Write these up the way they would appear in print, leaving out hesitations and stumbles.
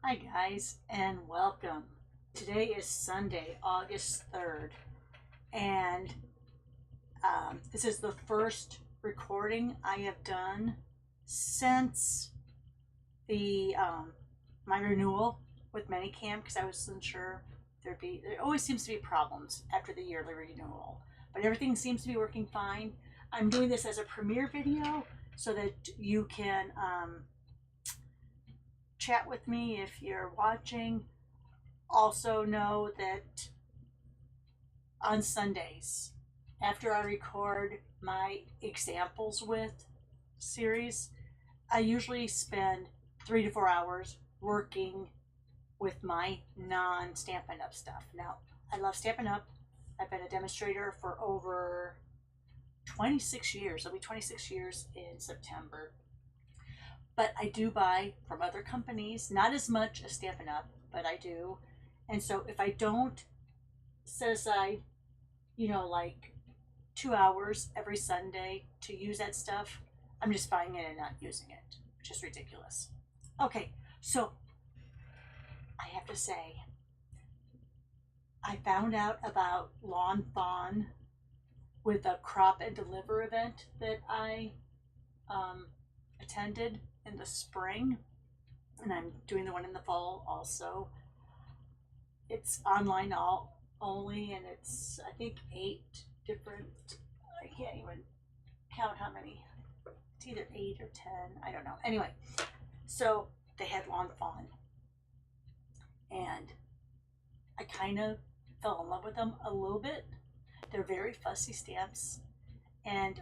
Hi guys and welcome. Today is Sunday, August 3rd, and this is the first recording I have done since the my renewal with Minicam because I wasn't sure there always seems to be problems after the yearly renewal, but everything seems to be working fine. I'm doing this as a premiere video so that you can chat with me if you're watching. Also know that on Sundays, after I record my examples with series, I usually spend 3 to 4 hours working with my non-Stampin' Up stuff. Now, I love Stampin' Up. I've been a demonstrator for over 26 years. It'll be 26 years in September. But I do buy from other companies, not as much as Stampin' Up, but I do. And so if I don't set aside, like 2 hours every Sunday to use that stuff, I'm just buying it and not using it, which is ridiculous. Okay, so I have to say, I found out about Lawn Fawn with a crop and deliver event that I attended in the spring, and I'm doing the one in the fall also. It's online only, and it's I think 8 different. I can't even count how many. It's either 8 or 10. I don't know. Anyway, so they had Lawn Fawn, and I kind of fell in love with them a little bit. They're very fussy stamps, and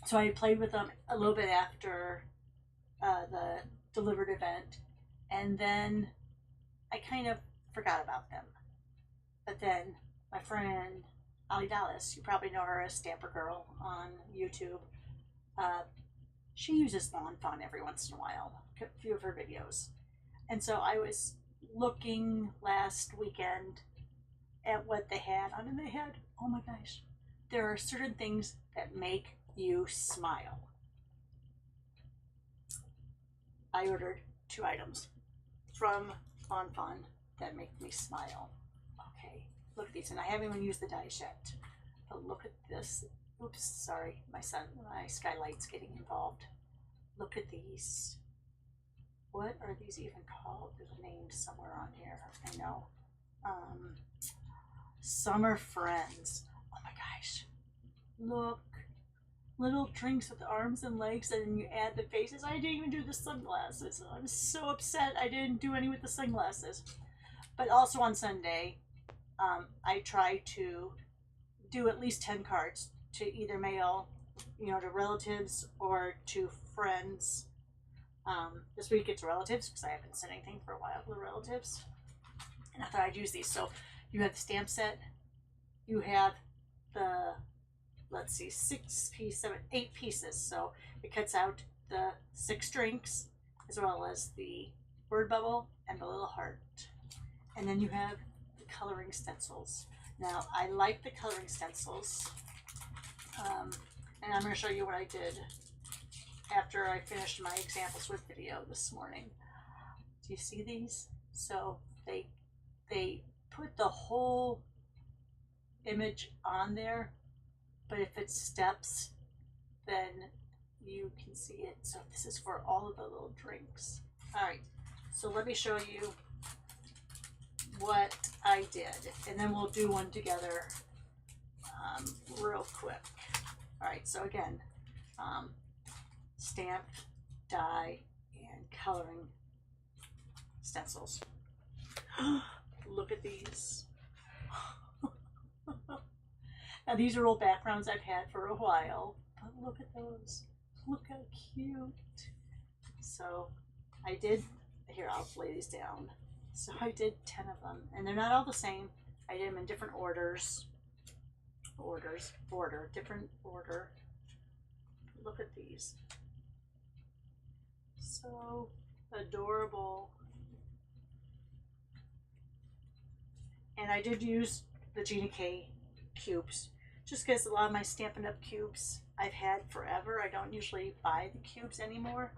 so I played with them a little bit after the delivered event, and then I kind of forgot about them. But then my friend Ali Dallas, you probably know her as Stamper Girl on YouTube, she uses Lawn Fawn every once in a while, a few of her videos. And so I was looking last weekend at what they had on, and they had, oh my gosh, there are certain things that make you smile. I ordered 2 items from Lawn Fawn that make me smile. Okay, look at these, and I haven't even used the dies yet. But look at this. Oops, sorry, my skylight's getting involved. Look at these. What are these even called? There's a name somewhere on here. I know. Summer Friends. Oh my gosh. Look. Little drinks with arms and legs, and then you add the faces. I didn't even do the sunglasses. I'm so upset I didn't do any with the sunglasses. But also on Sunday, I try to do at least 10 cards to either mail, to relatives or to friends. This week it's relatives because I haven't sent anything for a while for the relatives. And I thought I'd use these. So you have the stamp set, you have the, let's see, 8 pieces. So it cuts out the 6 drinks as well as the word bubble and the little heart. And then you have the coloring stencils. Now, I like the coloring stencils. And I'm going to show you what I did after I finished my examples with video this morning. Do you see these? So they put the whole image on there, but if it steps, then you can see it. So this is for all of the little drinks. All right, so let me show you what I did, and then we'll do one together real quick. All right, so again, stamp, die, and coloring stencils. Look at these. Now these are old backgrounds I've had for a while, but look at those. Look how cute. So I did, here, I'll lay these down. So I did 10 of them, and they're not all the same. I did them in different orders. Different order. Look at these. So adorable. And I did use the Gina K cubes, just because a lot of my Stampin' Up cubes I've had forever. I don't usually buy the cubes anymore.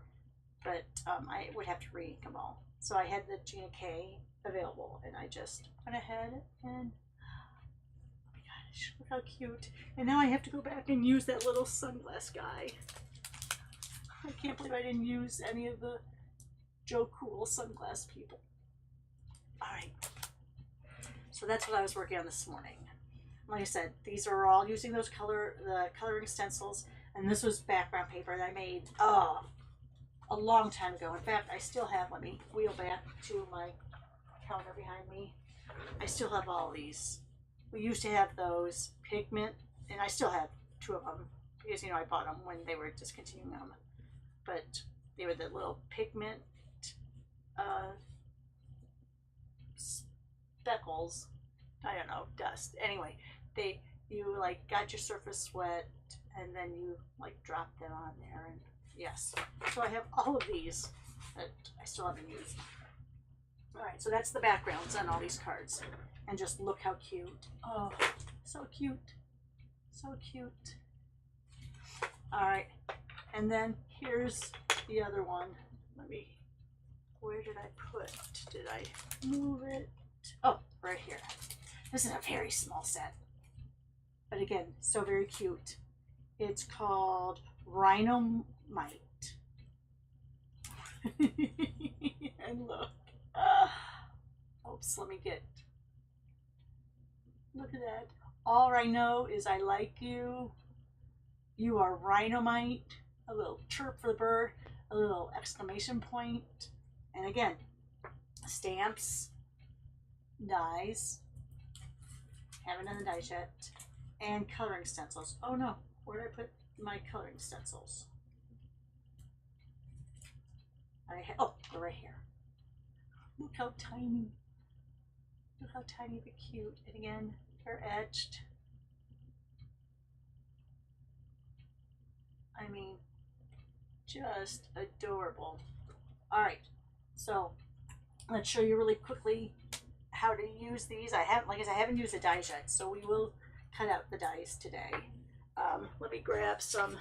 but I would have to re-ink them all. So I had the Gina K available, and I just went ahead and, oh my gosh, look how cute. And now I have to go back and use that little sunglass guy. I can't believe I didn't use any of the Joe Cool sunglass people. All right, so that's what I was working on this morning. Like I said, these are all using those the coloring stencils, and this was background paper that I made a long time ago. In fact, I still have, let me wheel back to my counter behind me. I still have all these. We used to have those pigment, and I still have 2 of them because, you know, I bought them when they were discontinuing them. But they were the little pigment speckles. I don't know, dust. Anyway, you like got your surface wet, and then you like drop them on there, and yes. So I have all of these that I still haven't used. All right, so that's the backgrounds on all these cards, and just look how cute. Oh, so cute, so cute. All right, and then here's the other one. Where did I put? Did I move it? Oh, right here. This is a very small set, but again, so very cute. It's called Rhinomite. And look. Oops, let me get. Look at that. All I know is I like you. You are Rhinomite. A little chirp for the bird. A little exclamation point. And again, stamps, dies. Haven't done the dies yet. And coloring stencils. Oh no, where did I put my coloring stencils? Oh, they're right here. Look how tiny. Look how tiny but cute. And again, they're etched. I mean, just adorable. All right, so let's show you really quickly how to use these. I haven't used the dies yet, so we will cut out the dies today. Let me grab some.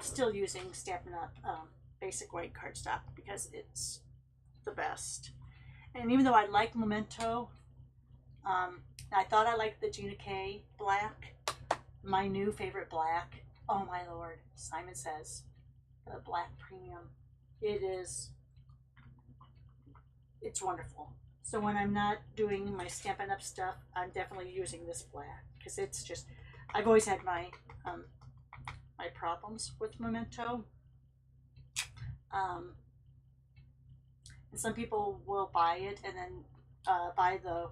Still using Stampin' Up basic white cardstock because it's the best. And even though I like Memento, I thought I liked the Gina K black, my new favorite black. Oh my lord, Simon Says, the black premium. It's wonderful. So when I'm not doing my Stampin' Up stuff, I'm definitely using this black because it's just, I've always had my my problems with Memento. And some people will buy it and then buy the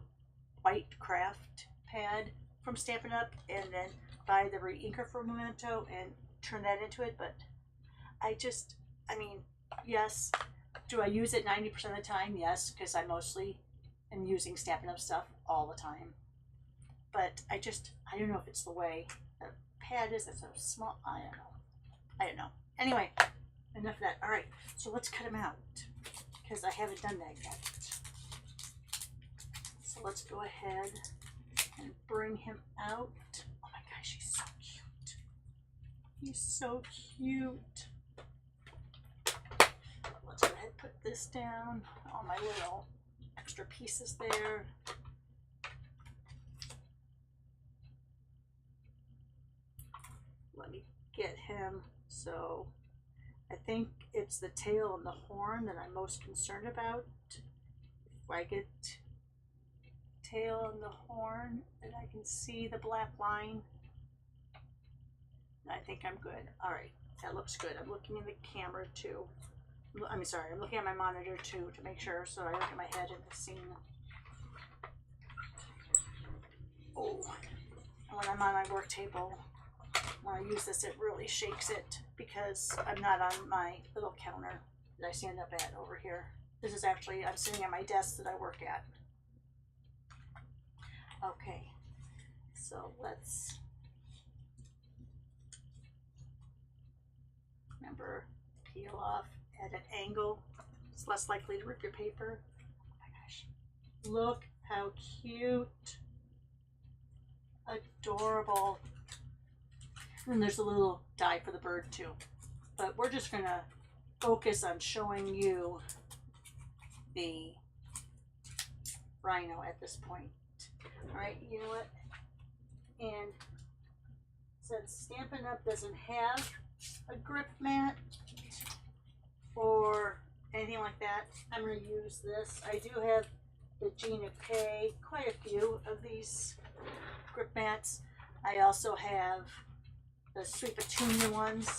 white craft pad from Stampin' Up and then buy the re-inker for Memento and turn that into it. But I mean, yes. Do I use it 90% of the time? Yes, because I mostly am using Stampin' Up stuff all the time. But I don't know if it's the way the pad is. It's so small. I don't know. Anyway, enough of that. All right, so let's cut him out because I haven't done that yet. So let's go ahead and bring him out. Oh my gosh, he's so cute. He's so cute. Let's go ahead and put this down. All my little extra pieces there. Let me get him. So I think it's the tail and the horn that I'm most concerned about. If I get tail and the horn and I can see the black line, I think I'm good. All right, that looks good. I'm looking in the camera too. I'm sorry, I'm looking at my monitor too to make sure, so I look at my head in the scene. Oh, and when I'm on my work table, when I use this, it really shakes it because I'm not on my little counter that I stand up at over here. This is actually, I'm sitting at my desk that I work at. Okay, so let's remember, peel off at an angle. It's less likely to rip your paper. Oh my gosh, look how cute. Adorable. And there's a little die for the bird too. But we're just gonna focus on showing you the rhino at this point. All right, you know what? And since Stampin' Up! Doesn't have a grip mat or anything like that, I'm going to use this. I do have the Gina K, quite a few of these grip mats. I also have the Sweet Petunia ones.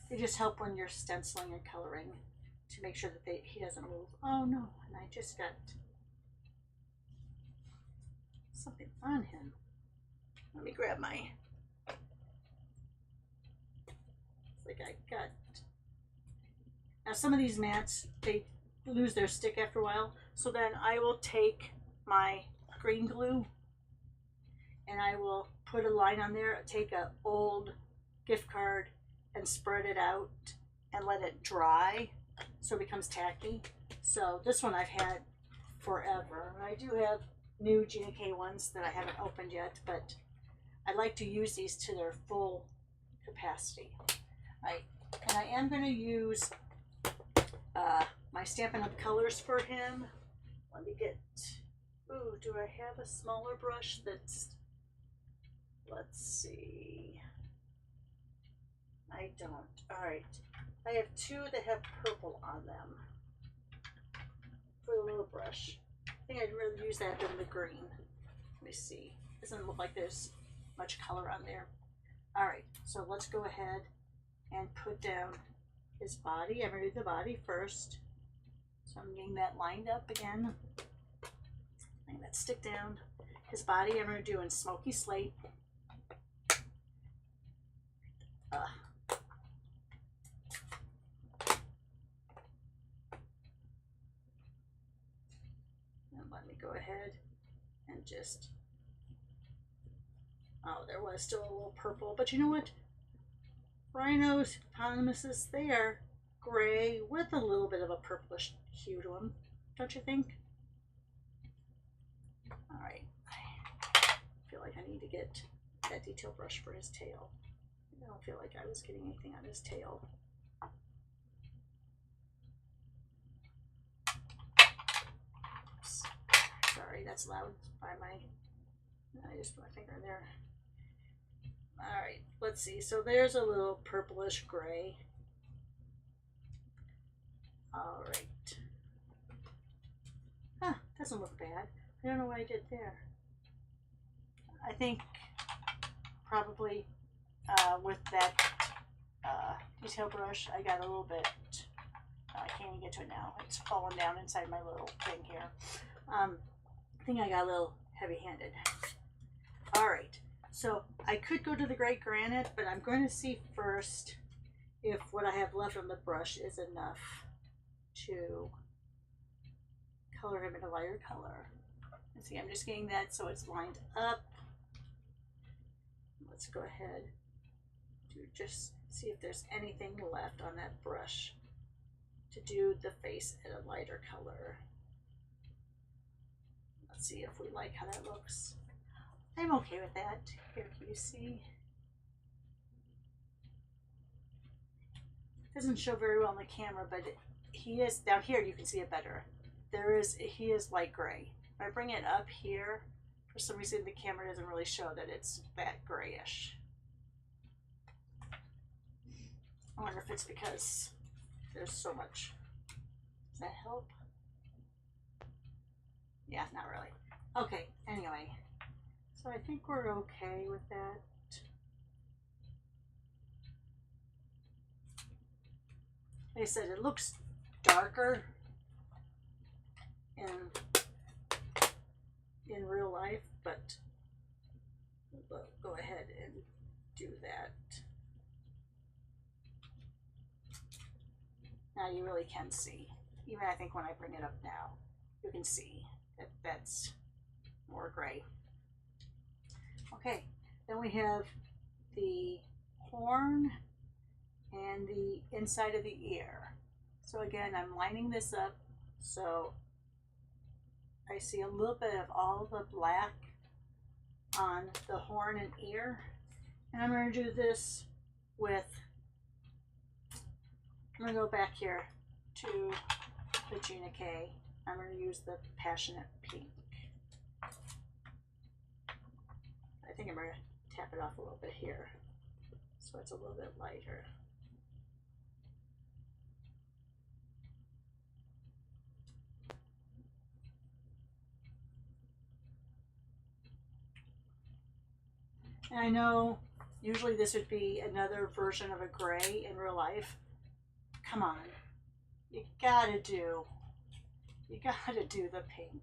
They just help when you're stenciling and coloring to make sure that he doesn't move. Oh no, and I just got something on him. Let me grab my, it's like I got, now some of these mats, they lose their stick after a while, so then I will take my green glue and I will put a line on there, take an old gift card and spread it out and let it dry so it becomes tacky. So this one I've had forever. I do have new Gina K ones that I haven't opened yet, but I like to use these to their full capacity. And I am going to use my Stampin' Up! Colors for him. Let me get, ooh, do I have a smaller brush that's, let's see. I don't. All right. I have two that have purple on them for the little brush. I think I'd rather use that than the green. Let me see. Doesn't look like there's much color on there. All right. So let's go ahead and put down his body. I'm going to do the body first. So I'm getting that lined up again. Letting that stick down. His body I'm going to do in Smoky Slate. Go ahead and just, oh, there was still a little purple, but you know what? Rhinos, hippopotamuses, they are gray with a little bit of a purplish hue to them, don't you think? All right, I feel like I need to get that detail brush for his tail. I don't feel like I was getting anything on his tail. Sorry, that's loud by my, I just put my finger in there. All right, let's see. So there's a little purplish gray. All right. Huh, doesn't look bad. I don't know what I did there. I think probably with that detail brush, I got a little bit, I can't even get to it now. It's falling down inside my little thing here. I think I got a little heavy-handed. All right, so I could go to the gray granite, but I'm going to see first if what I have left on the brush is enough to color him in a lighter color. And see, I'm just getting that so it's lined up. Let's go ahead to just see if there's anything left on that brush to do the face in a lighter color. Let's see if we like how that looks. I'm okay with that. Here, can you see? It doesn't show very well on the camera, but he is, down here you can see it better. He is light gray. When I bring it up here, for some reason the camera doesn't really show that it's that grayish. I wonder if it's because there's so much. Does that help? Yeah, not really. Okay, anyway. So I think we're okay with that. Like I said, it looks darker in real life, but we'll go ahead and do that. Now you really can see. Even I think when I bring it up now, you can see that that's more gray. Okay, then we have the horn and the inside of the ear. So again, I'm lining this up so I see a little bit of all the black on the horn and ear. And I'm going to do this with I'm going to go back here to the Gina K. I'm going to use the Passionate Pink. I think I'm going to tap it off a little bit here so it's a little bit lighter. And I know usually this would be another version of a gray in real life. Come on, you gotta do the pink.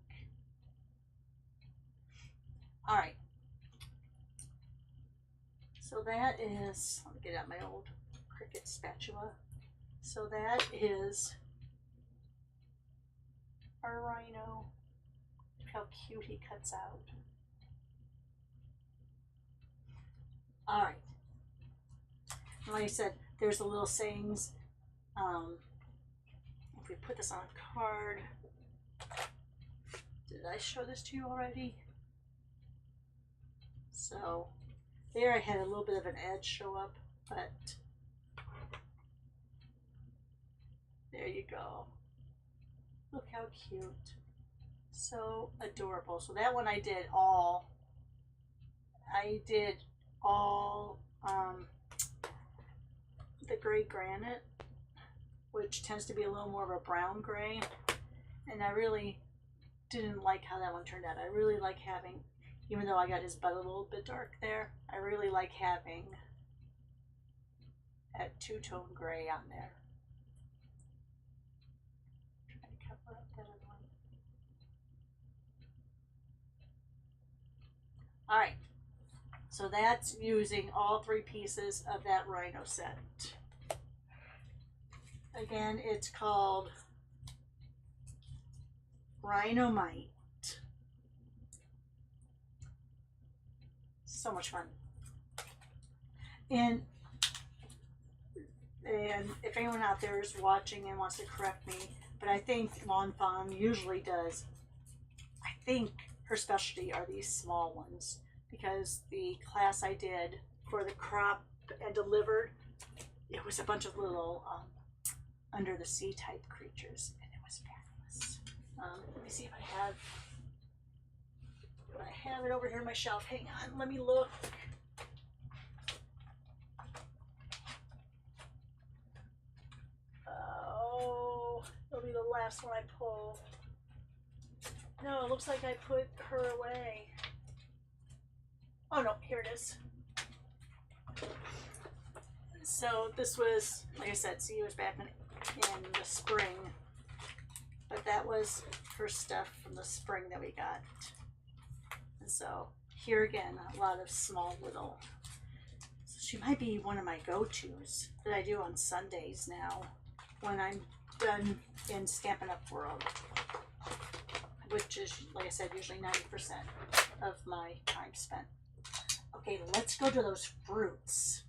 All right, so that is, let me get out my old Cricut spatula. So that is our rhino. Look how cute he cuts out. All right, like I said, there's the little sayings. If we put this on a card, did I show this to you already? So there I had a little bit of an edge show up, but there you go. Look how cute. So adorable. So that one I did all the gray granite, which tends to be a little more of a brown gray, and I really didn't like how that one turned out. I really like having, even though I got his butt a little bit dark there, I really like having that two-tone gray on there. Trying to cover up that other one. All right, so that's using all three pieces of that rhino set. Again, it's called Rhinomite. So much fun. And if anyone out there is watching and wants to correct me, but I think Lawn Fawn usually does, I think her specialty are these small ones, because the class I did for the crop and delivered, it was a bunch of little under the sea type creatures, and it was fabulous. Let me see if I have it over here on my shelf. Hang on, let me look. Oh, it'll be the last one I pull. No, it looks like I put her away. Oh no, here it is. So this was, like I said, see, it was back in the spring, but that was her stuff from the spring that we got. And so here again, a lot of small little, so she might be one of my go-tos that I do on Sundays now when I'm done in Stampin' Up world, which is, like I said, usually 90% of my time spent. Okay, let's go to those fruits.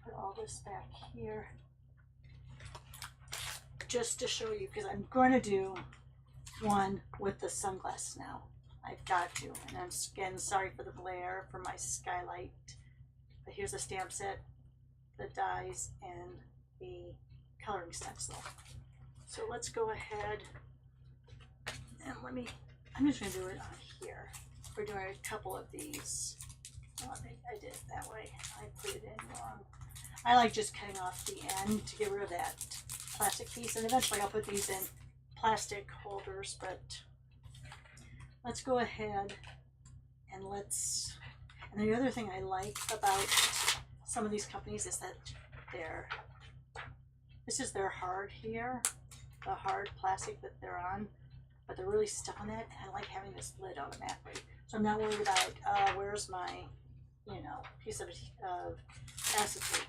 Put all this back here just to show you, because I'm going to do one with the sunglasses now. I've got to. And I'm again sorry for the glare for my skylight, but here's a stamp set, the dies, and the coloring stencil. So let's go ahead and I'm just going to do it on here. We're doing a couple of these. Oh, I did it that way. I put it in wrong. I like just cutting off the end to get rid of that plastic piece, and eventually I'll put these in plastic holders, but let's go ahead and and the other thing I like about some of these companies is that this is their hard here, the hard plastic that they're on, but they're really stuck on it, and I like having this lid automatically. So I'm not worried about, where's my, piece of acetate.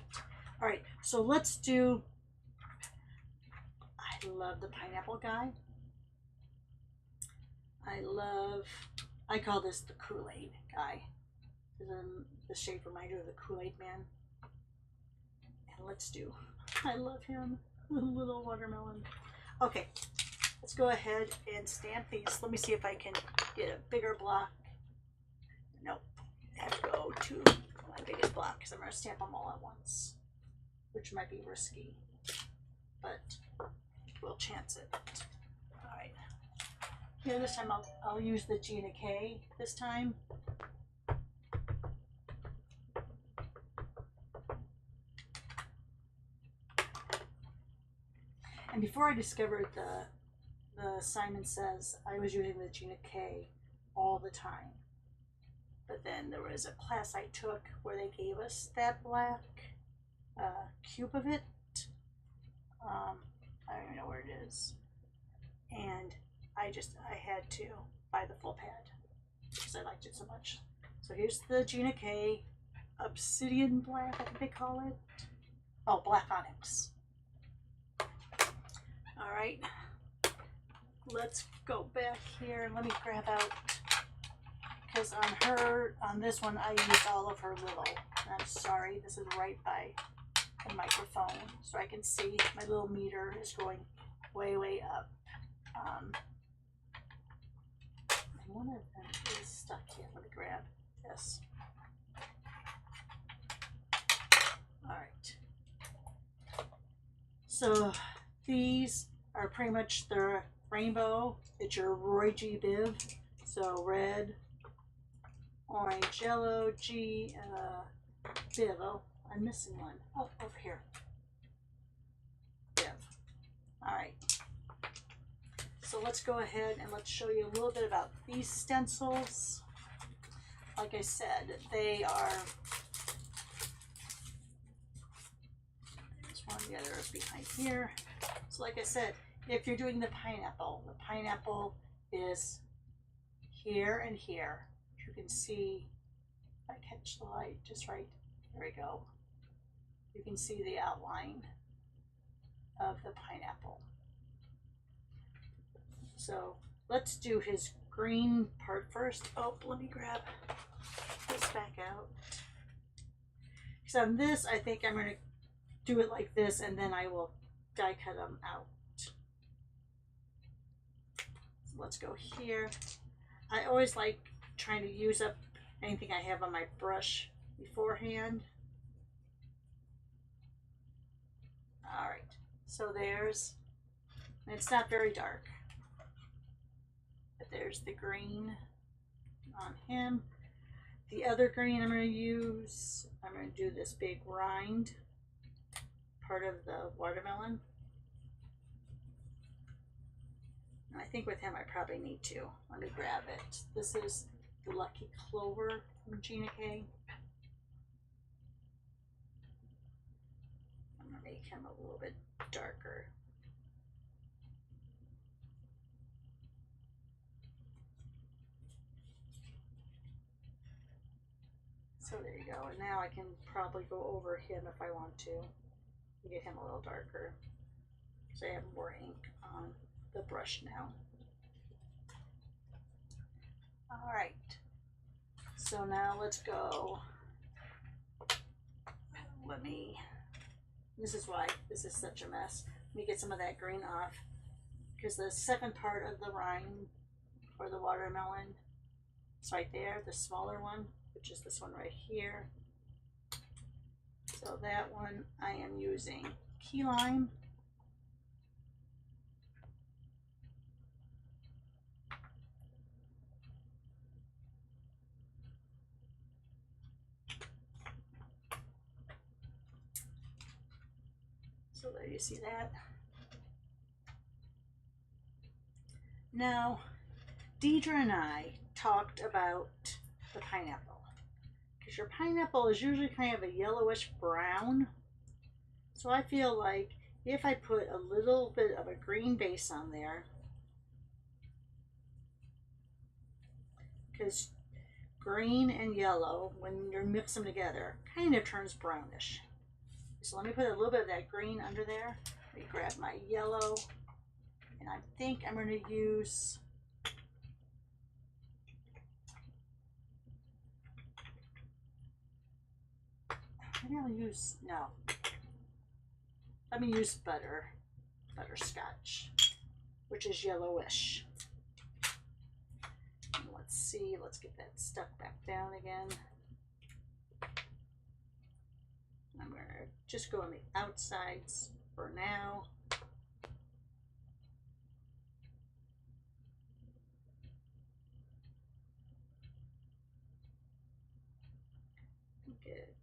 All right, so let's do, I love the pineapple guy. I call this the Kool-Aid guy. The shape reminds me of the Kool-Aid man. And I love him, the little watermelon. Okay, let's go ahead and stamp these. Let me see if I can get a bigger block. Nope, I have to go to my biggest block because I'm going to stamp them all at once, which might be risky. we'll chance it. All right. Here this time I'll use the Gina K this time. And before I discovered the Simon Says, I was using the Gina K all the time. But then there was a class I took where they gave us that black cube of it. I don't even know where it is. And I had to buy the full pad because I liked it so much. So here's the Gina K Obsidian Black, I think they call it. Oh, Black Onyx. All right, let's go back here and let me grab out, because on this one I used all of her little, and I'm sorry, this is right by the microphone, so I can see my little meter is going way, way up. And one of them is stuck here. Let me grab this. All right. So these are pretty much the rainbow. It's your Roy G. Biv. So red, orange, yellow, G, Biv. Oh, I'm missing one. Oh, over here. Biv. All right. So let's go ahead and let's show you a little bit about these stencils. Like I said, they are, there's one, the other is behind here. So like I said, if you're doing the pineapple is here and here. You can see, if I catch the light just right, there we go. You can see the outline of the pineapple. So let's do his green part first. Oh, let me grab this back out. So on this, I think I'm going to do it like this, and then I will die cut them out. So let's go here. I always like trying to use up anything I have on my brush beforehand. All right, so there's, and it's not very dark. But there's the green on him. The other green I'm going to use, I'm going to do this big rind, part of the watermelon. And I think with him I probably need to. Let me grab it. This is the Lucky Clover from Gina K. I'm going to make him a little bit darker. So there you go, and now I can probably go over him if I want to get him a little darker, because I have more ink on the brush now. All right, so now let's go. This is why this is such a mess. Let me get some of that green off, because the second part of the rind for the watermelon is right there, the smaller one, which is this one right here. So that one I am using key lime. So there you see that. Now, Deidre and I talked about the pineapple, because your pineapple is usually kind of a yellowish brown. So I feel like if I put a little bit of a green base on there, because green and yellow, when you mix them together, kind of turns brownish. So let me put a little bit of that green under there. Let me grab my yellow, and I think I'm going to use maybe I'll use, no. Let me use butterscotch, which is yellowish. And let's see, let's get that stuck back down again. I'm going to just go on the outsides for now. it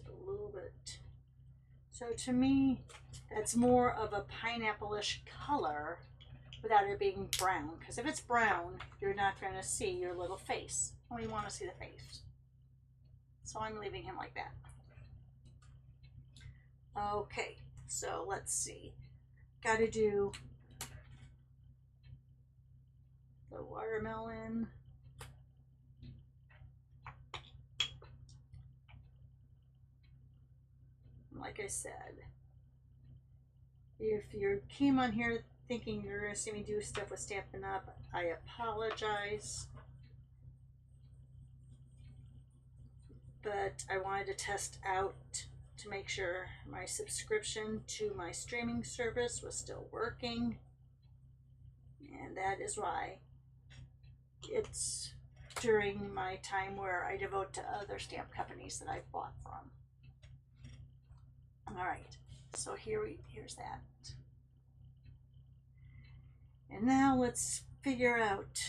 a little bit. So to me, that's more of a pineapple-ish color without it being brown. Because if it's brown, you're not going to see your little face. Only want to see the face. So I'm leaving him like that. Okay, so let's see. Got to do the watermelon. Like I said, if you came on here thinking you're going to see me do stuff with Stampin' Up, I apologize. But I wanted to test out to make sure my subscription to my streaming service was still working. And that is why it's during my time where I devote to other stamp companies that I've bought from. All right, so here's that. And now let's figure out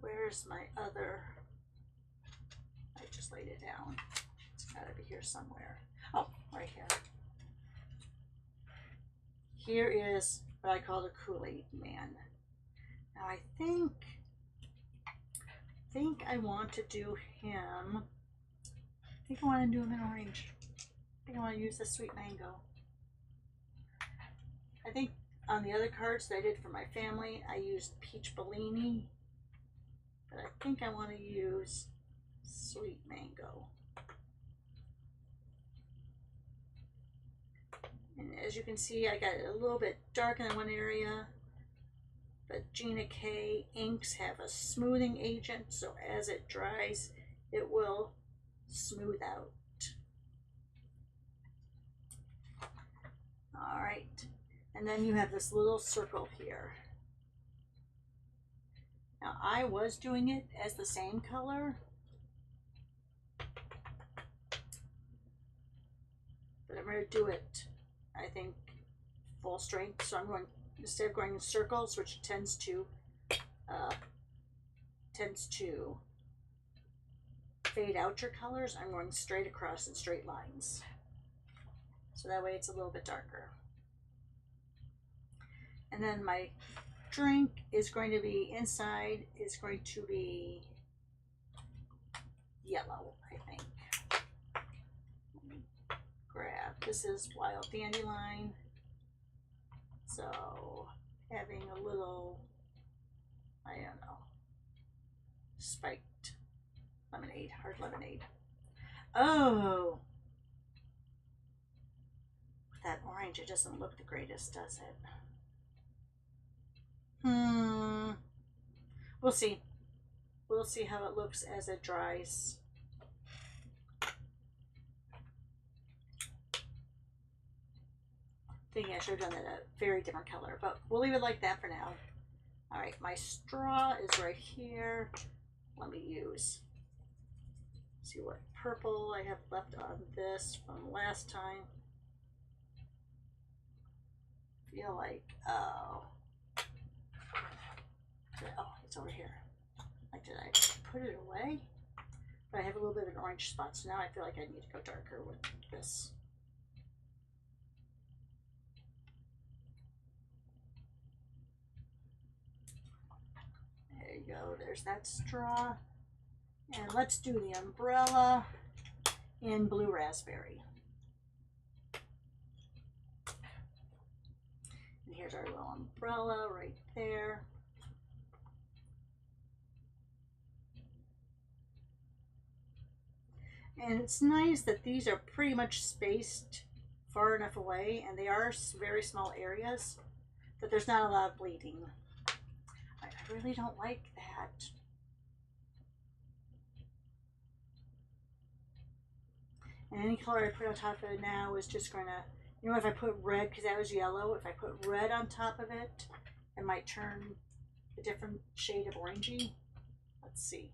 where's my other. I just laid it down. It's gotta be here somewhere. Oh, right here. Here is what I call the Kool-Aid Man. Now I think I want to do him. I think I want to do him in orange. I think I want to use the sweet mango. I think on the other cards that I did for my family, I used peach Bellini, but I think I want to use sweet mango. And as you can see, I got it a little bit dark in one area, but Gina K inks have a smoothing agent, so as it dries, it will smooth out. All right, and then you have this little circle here. Now I was doing it as the same color, but I'm going to do it, I think, full strength. So I'm going, instead of going in circles, which tends to fade out your colors, I'm going straight across in straight lines. So that way it's a little bit darker. And then my drink is going to be inside, is going to be yellow, I think. Grab, this is Wild Dandelion. So having a little, I don't know, spiked lemonade, hard lemonade. Oh! That orange, it doesn't look the greatest, does it? We'll see. We'll see how it looks as it dries. I think I should have done it a very different color, but we'll leave it like that for now. All right, my straw is right here. Let me see what purple I have left on this from last time. Feel like, oh, it's over here. Like, did I put it away? But I have a little bit of an orange spot, so now I feel like I need to go darker with this. There you go, there's that straw. And let's do the umbrella in blue raspberry. And here's our little umbrella right there. And it's nice that these are pretty much spaced far enough away, and they are very small areas, that there's not a lot of bleeding. I really don't like that. And any color I put on top of it now is just going to, you know, if I put red, because that was yellow, if I put red on top of it, it might turn a different shade of orangey. Let's see.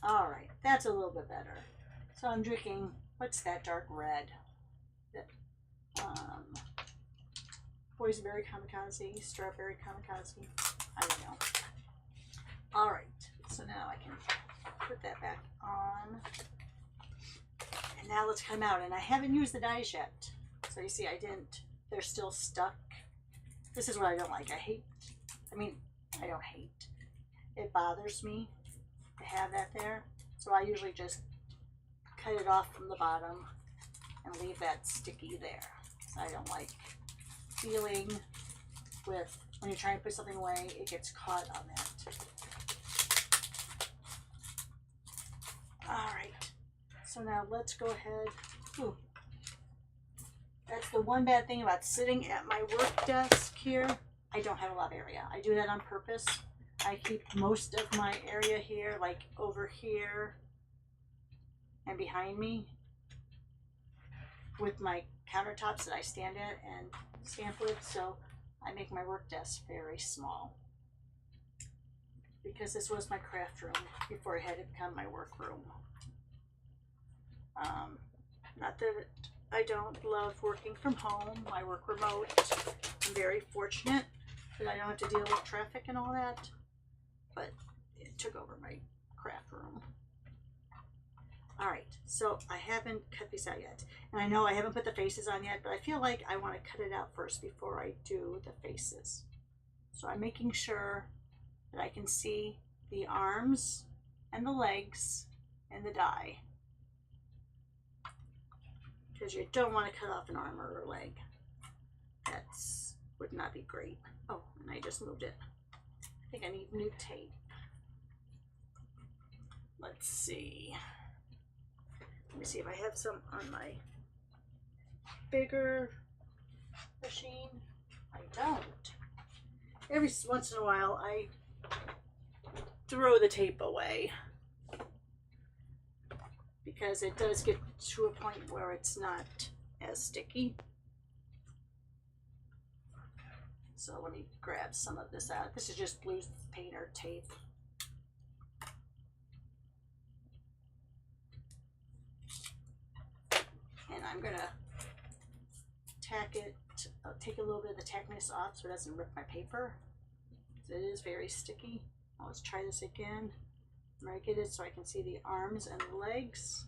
All right, that's a little bit better. So I'm drinking, what's that dark red? boysenberry kamikaze, strawberry kamikaze. I don't know. All right, so now I can put that back on. And now let's come out. And I haven't used the dies yet. So you see, I didn't, they're still stuck. This is what I don't like. I don't hate. It bothers me to have that there. So I usually just cut it off from the bottom and leave that sticky there. So I don't like feeling with, when you're trying to put something away, it gets caught on that. All right, so now let's go ahead. Ooh. That's the one bad thing about sitting at my work desk here. I don't have a lot of area. I do that on purpose. I keep most of my area here, like over here and behind me, with my countertops that I stand at and stamp with. So I make my work desk very small, because this was my craft room before it had to become my work room. Not that I don't love working from home. I work remote. I'm very fortunate that I don't have to deal with traffic and all that, but it took over my craft room. All right, so I haven't cut these out yet. And I know I haven't put the faces on yet, but I feel like I want to cut it out first before I do the faces. So I'm making sure that I can see the arms and the legs and the die, because you don't want to cut off an arm or a leg. That's would not be great. Oh, and I just moved it. I think I need new tape. Let's see. Let me see if I have some on my bigger machine. I don't. Every once in a while I throw the tape away, because it does get to a point where it's not as sticky. So let me grab some of this out. This is just blue painter tape. And I'm gonna tack it, I'll take a little bit of the tackness off so it doesn't rip my paper. It is very sticky. Let's try this again. I'm gonna get it so I can see the arms and the legs.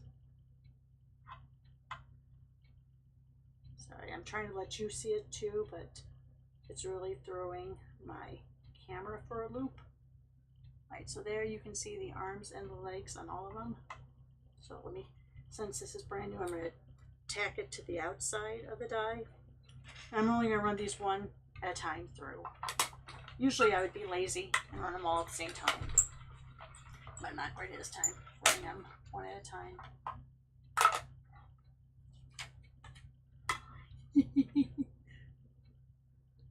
Sorry, I'm trying to let you see it too, but it's really throwing my camera for a loop. All right, so there you can see the arms and the legs on all of them. So let me, since this is brand new, I'm gonna tack it to the outside of the die. And I'm only gonna run these one at a time through. Usually I would be lazy and run them all at the same time, but I'm not quite this time. Running them one at a time.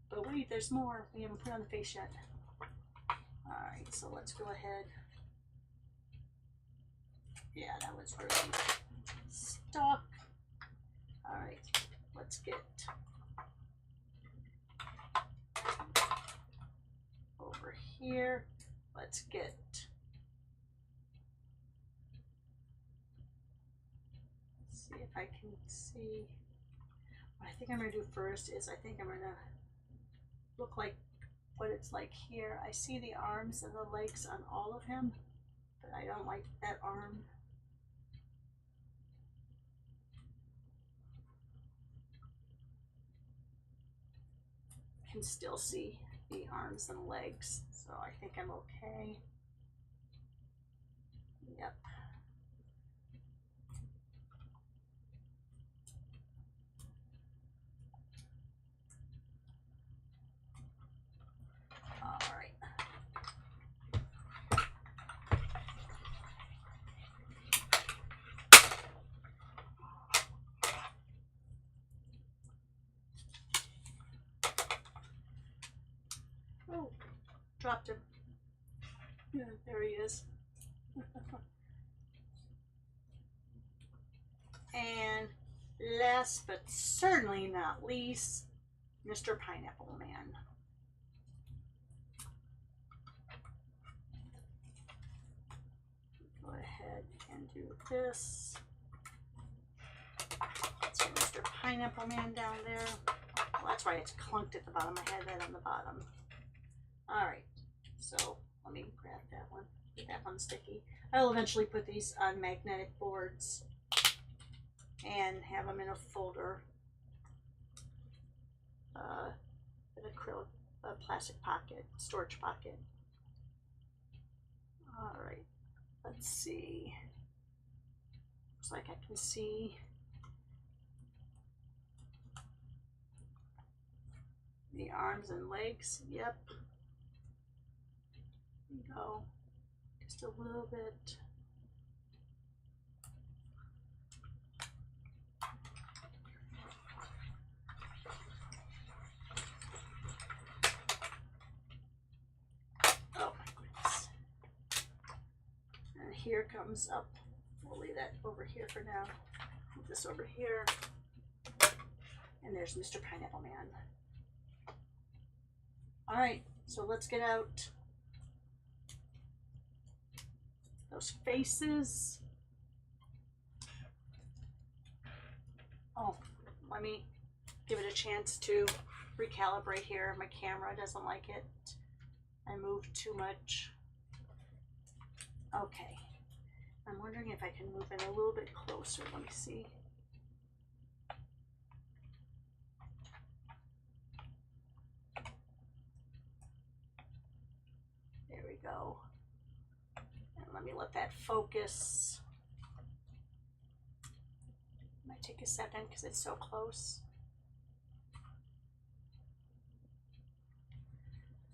But wait, there's more. We haven't put on the face yet. Alright, so let's go ahead. Yeah, that was really stuck. Alright, let's get over here. Let's get see if I can see. What I think I'm going to do first is I think I'm going to look like what it's like here. I see the arms and the legs on all of him, but I don't like that arm. I can still see the arms and legs, so I think I'm okay. Yep. All right. Oh, dropped him. Yeah, there he is. And last but certainly not least, Mr. Pineapple Man. Go ahead and do this. Let's get Mr. Pineapple Man down there. Well, that's why it's clunked at the bottom. I had that on the bottom. All right, so let me grab that one. Get that one sticky. I'll eventually put these on magnetic boards and have them in a folder, an acrylic, a plastic pocket, storage pocket. All right, let's see. Looks like I can see the arms and legs. Yep. There you go. Just a little bit. Oh my goodness. And here comes up. We'll leave that over here for now. Move this over here. And there's Mr. Pineapple Man. All right, so let's get out those faces. Oh, let me give it a chance to recalibrate here. My camera doesn't like it. I moved too much. Okay. I'm wondering if I can move it a little bit closer. Let me see. There we go. And let me let that focus. Might take a second because it's so close.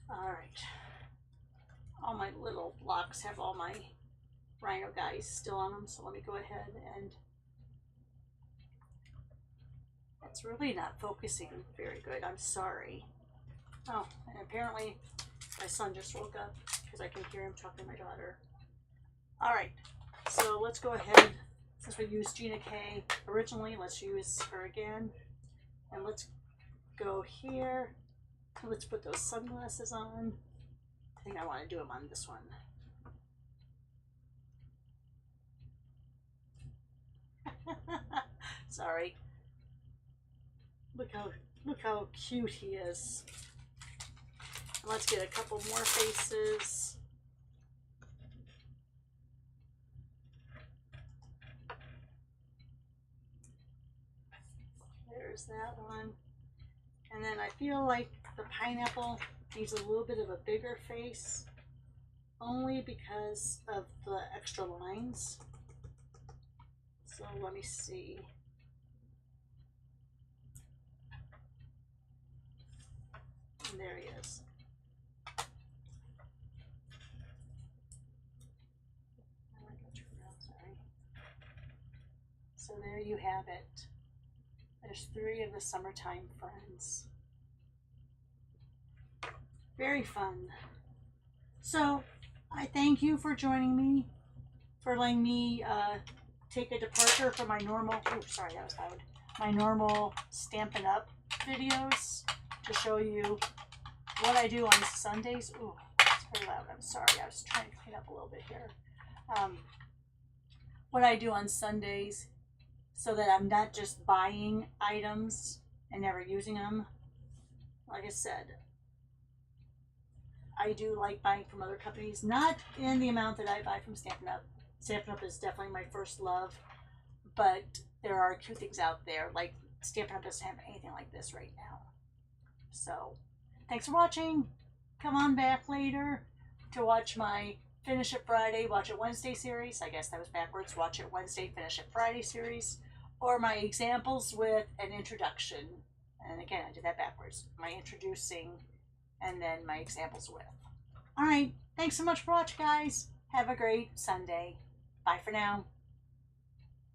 All right. All my little blocks have all my rhino guys still on them, so let me go ahead and that's really not focusing very good. I'm sorry. Oh, and apparently my son just woke up because I can hear him talking to my daughter. All right, so let's go ahead. Since we used Gina K originally, let's use her again. And let's go here. Let's put those sunglasses on. I think I want to do them on this one. Sorry. Look how cute he is. Let's get a couple more faces. There's that one. And then I feel like the pineapple needs a little bit of a bigger face, only because of the extra lines. So let me see. And there he is. Sorry. So there you have it. There's 3 of the summertime friends. Very fun. So I thank you for joining me, for letting me take a departure from my normal, oh sorry that was loud, my normal Stampin' Up videos to show you what I do on Sundays. Ooh, it's very loud, I'm sorry, I was trying to clean up a little bit here. What I do on Sundays so that I'm not just buying items and never using them. Like I said, I do like buying from other companies, not in the amount that I buy from Stampin' Up. Stampin' Up is definitely my first love, but there are cute things out there. Like Stampin' Up doesn't have anything like this right now. So, thanks for watching. Come on back later to watch my Finish It Friday, Watch It Wednesday series. I guess that was backwards. Watch It Wednesday, Finish It Friday series. Or my examples with an introduction. And again, I did that backwards. My introducing and then my examples with. All right. Thanks so much for watching, guys. Have a great Sunday. Bye for now.